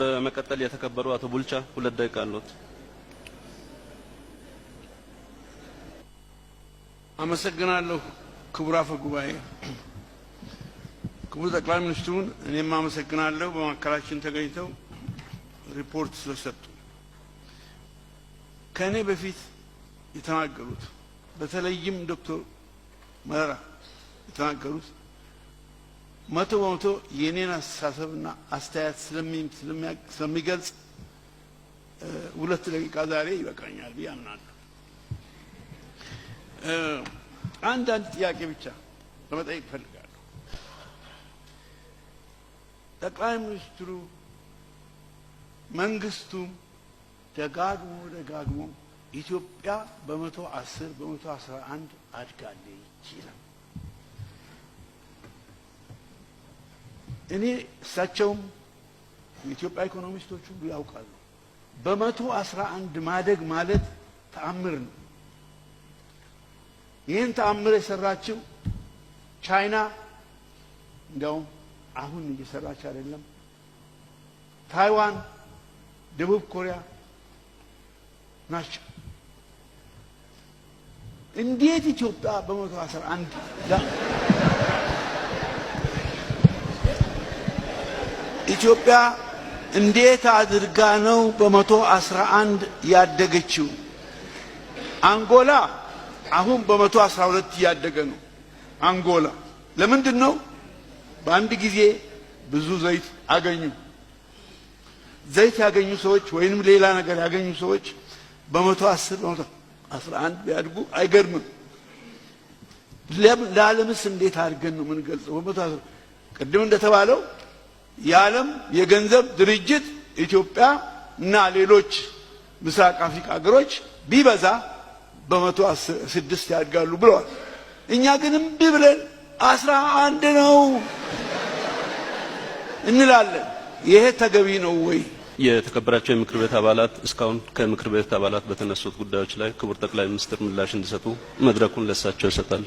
በመቀጠል የተከበሩ አቶ ቡልቻ 2 ደቂቃ አሉት። አመሰግናለሁ ክቡር አፈ ጉባኤ። ክቡር ጠቅላይ ሚኒስትሩን እኔም አመሰግናለሁ በማከራችን ተገኝተው ሪፖርት ስለሰጡ። ከኔ በፊት የተናገሩት በተለይም ዶክተር መረራ የተናገሩት መቶ በመቶ የኔን አስተሳሰብና አስተያየት ስለሚገልጽ 2 ደቂቃ ዛሬ ይበቃኛል ብዬ አምናለሁ። አንዳንድ ጥያቄ ብቻ ለመጠየቅ ፈልጋለሁ። ጠቅላይ ሚኒስትሩ መንግስቱም ደጋግሞ ኢትዮጵያ በ110 በ111 አድጋለች ይላል። እኔ እሳቸውም የኢትዮጵያ ኢኮኖሚስቶች ሁሉ ያውቃሉ። በ111 ማደግ ማለት ተአምር ነው። ይህን ተአምር የሰራችው ቻይና እንዲያውም አሁን እየሰራች አይደለም፣ ታይዋን፣ ደቡብ ኮሪያ ናቸው። እንዴት ኢትዮጵያ በ111 ኢትዮጵያ እንዴት አድርጋ ነው በ111 ያደገችው? አንጎላ አሁን በ112 ያደገ ነው። አንጎላ ለምንድን ነው? በአንድ ጊዜ ብዙ ዘይት አገኙ። ዘይት ያገኙ ሰዎች ወይንም ሌላ ነገር ያገኙ ሰዎች በ110 በ111 ቢያድጉ አይገርምም? ለዓለምስ እንዴት አድርገን ነው የምንገልጸው? በ110 ቅድም እንደተባለው የዓለም የገንዘብ ድርጅት ኢትዮጵያ እና ሌሎች ምስራቅ አፍሪካ ሀገሮች ቢበዛ በ106 ያድጋሉ ብለዋል። እኛ ግን እምቢ ብለን 11 ነው እንላለን። ይሄ ተገቢ ነው ወይ? የተከበራቸው የምክር ቤት አባላት እስካሁን ከምክር ቤት አባላት በተነሱት ጉዳዮች ላይ ክቡር ጠቅላይ ሚኒስትር ምላሽ እንዲሰጡ መድረኩን ለሳቸው ይሰጣሉ።